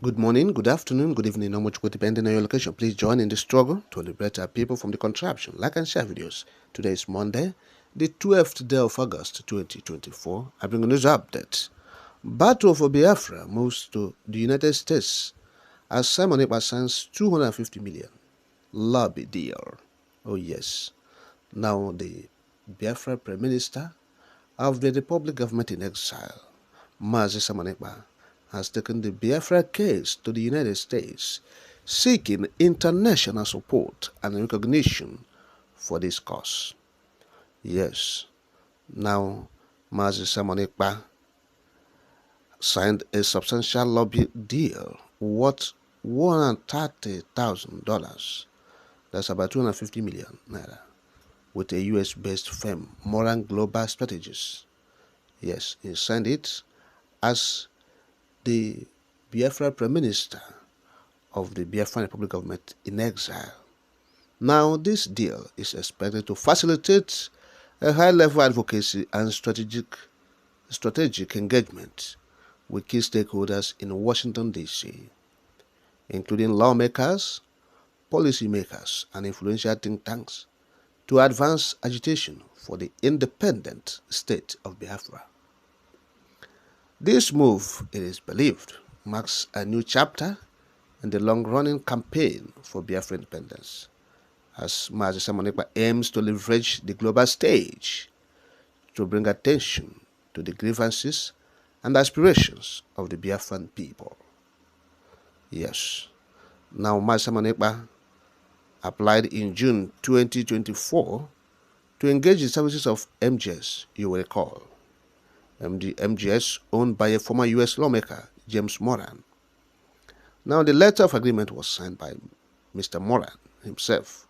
Good morning, good afternoon, good evening, or much depending on your location. Please join in the struggle to liberate our people from the contraption. Like and share videos. Today is Monday, the 12th day of August 2024. I bring a news update. Battle for Biafra moves to the United States as Simon Ekpa signs $250 million lobby deal. Oh yes. Now the Biafra Prime Minister of the Republic Government in Exile, Simon Ekpa, has taken the Biafra case to the United States, seeking international support and recognition for this cause. Yes, now Simon Ekpa signed a substantial lobby deal worth $130,000. That's about 250 million naira, with a US-based firm, Moran Global Strategies. Yes, he signed it as the Biafra Prime Minister of the Biafran Republic Government in Exile. Now, this deal is expected to facilitate a high-level advocacy and strategic engagement with key stakeholders in Washington, D.C., including lawmakers, policymakers, and influential think tanks, to advance agitation for the independent state of Biafra. This move, it is believed, marks a new chapter in the long-running campaign for Biafra independence, as Simon Ekpa aims to leverage the global stage to bring attention to the grievances and aspirations of the Biafran people. Yes, now Simon Ekpa applied in June 2024 to engage the services of MGS, you will recall. MGS, owned by a former U.S. lawmaker, James Moran. Now, the letter of agreement was signed by Mr. Moran himself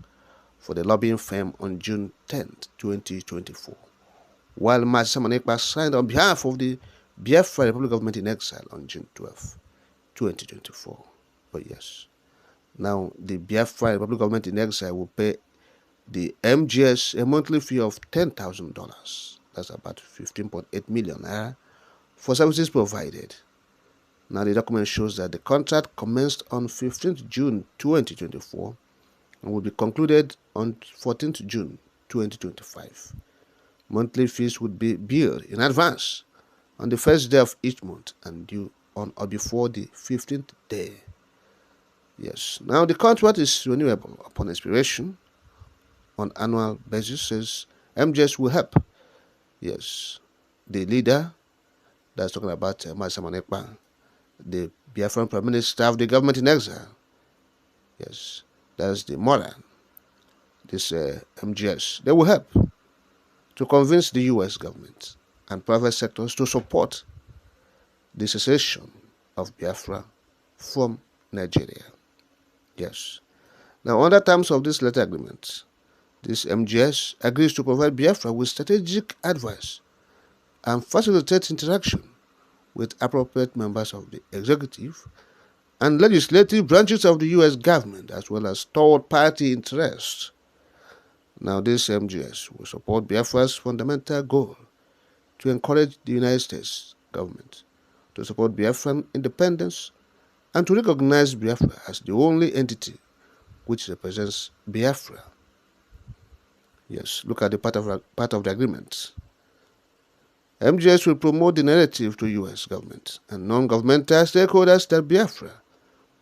for the lobbying firm on June 10, 2024, while Simon Ekpa signed on behalf of the Biafra Republic Government in Exile on June 12, 2024. But yes, now the Biafra Republic Government in Exile will pay the MGS a monthly fee of $10,000. That's about 15.8 million for services provided. Now, the document shows that the contract commenced on 15th June 2024 and will be concluded on 14th June 2025. Monthly fees would be billed in advance on the first day of each month and due on or before the 15th day. Yes. Now, the contract is renewable upon expiration on annual basis, says MGS will help. Yes, the leader that's talking about Simon Ekpa, the Biafran Prime Minister of the government in exile. Yes, that's the Moran, this MGS. They will help to convince the U.S. government and private sectors to support the cessation of Biafra from Nigeria. Yes. Now, under terms of this letter agreement, this MGS agrees to provide Biafra with strategic advice and facilitate interaction with appropriate members of the executive and legislative branches of the U.S. government, as well as third-party interests. Now, this MGS will support Biafra's fundamental goal to encourage the United States government to support Biafran independence and to recognize Biafra as the only entity which represents Biafra. Yes, look at the part of the agreement. MGS will promote the narrative to U.S. government and non-governmental stakeholders that Biafra,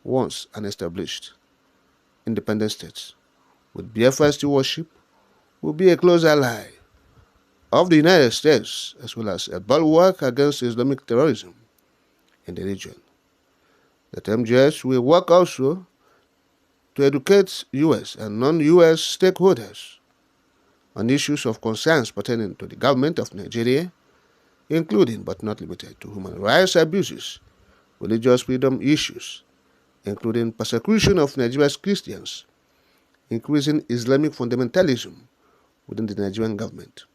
once an established independent state, with Biafra's stewardship, will be a close ally of the United States as well as a bulwark against Islamic terrorism in the region. That MGS will work also to educate U.S. and non-U.S. stakeholders on issues of concerns pertaining to the government of Nigeria, including but not limited to human rights abuses, religious freedom issues, including persecution of Nigeria's Christians, increasing Islamic fundamentalism within the Nigerian government,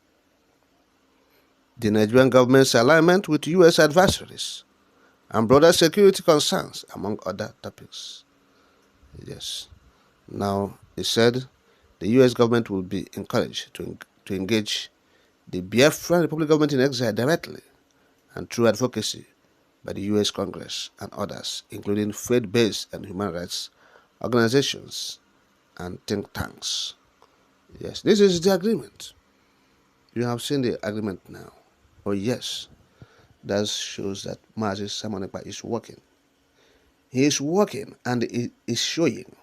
the Nigerian government's alignment with U.S. adversaries, and broader security concerns, among other topics. Yes. Now, he said the U.S. government will be encouraged to engage the Biafran Republic Government in exile directly and through advocacy by the U.S. Congress and others, including faith-based and human rights organizations and think tanks. Yes, this is the agreement. You have seen the agreement now. Oh yes, that shows that Mazi Simon Ekpa is working. He is working and he is showing.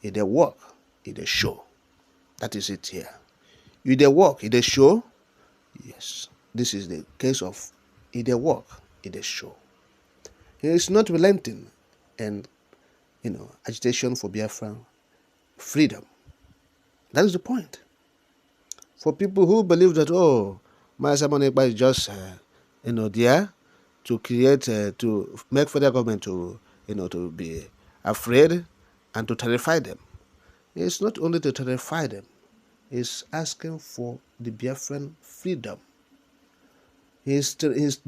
He dey work, he dey show. That is it here. You dey work, he dey show. Yes, this is the case of he dey work, he dey show. He is not relenting in agitation for Biafra freedom. That is the point. For people who believe that, oh, Mazi Simon Ekpa is just there to create, to make federal government to be afraid and to terrify them. It's not only to terrify them, it's asking for the Biafran freedom. They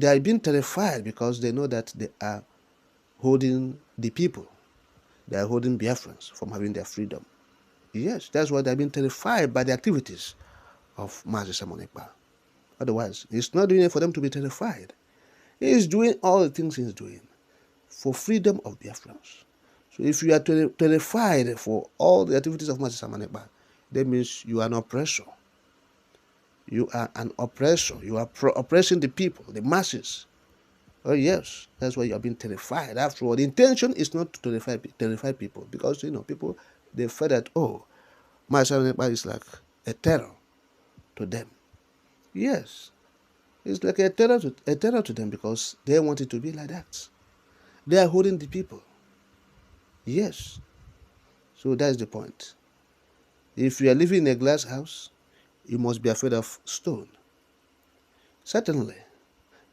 are being terrified because they know that they are holding the people. They are holding Biafrans from having their freedom. Yes, that's why they are being terrified by the activities of Mazi Simon Ekpa. Otherwise, it's not doing it for them to be terrified. He is doing all the things he's doing for freedom of Biafrans. So if you are terrified for all the activities of Mazi Simon Ekpa, that means you are an oppressor. You are an oppressor. You are oppressing the people, the masses. Oh yes, that's why you are being terrified. After all, the intention is not to terrify people, because people, they feel that, oh, Mazi Simon Ekpa is like a terror to them. Yes, it's like a terror to them because they want it to be like that. They are holding the people. Yes. So that's the point. If you are living in a glass house, you must be afraid of stone. Certainly,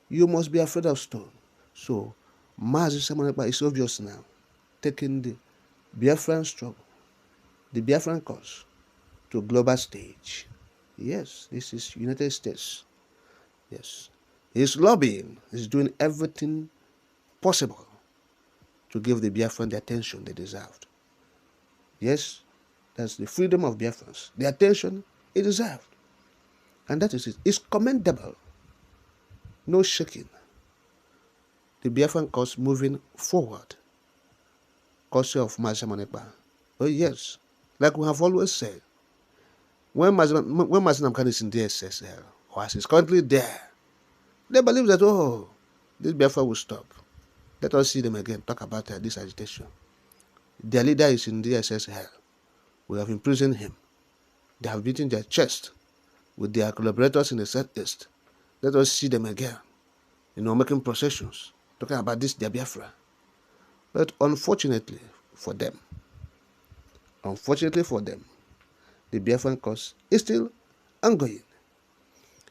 you must be afraid of stone. So, Mazi Simon Ekpa is obvious now, taking the Biafran struggle, the Biafran cause, to global stage. Yes, this is United States. Yes. He's lobbying. He's doing everything possible to give the Biafran the attention they deserved. Yes, that's the freedom of Biafrans, the attention it deserved. And that is it. It's commendable. No shaking. The Biafran cause moving forward. Cause of Mazi Simon Ekpa. Oh yes, like we have always said, when Mazi Namkani is in the SSL, or as he's currently there, they believe that, oh, this Biafra will stop. Let us see them again, talk about this agitation. Their leader is in the SSL. We have imprisoned him. They have beaten their chest with their collaborators in the Southeast. Let us see them again, making processions, talking about this, their Biafra. But unfortunately for them, the Biafran cause is still ongoing.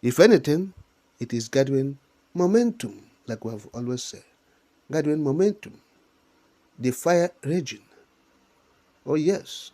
If anything, it is gathering momentum, like we have always said. Gathering momentum. The fire raging. Oh yes,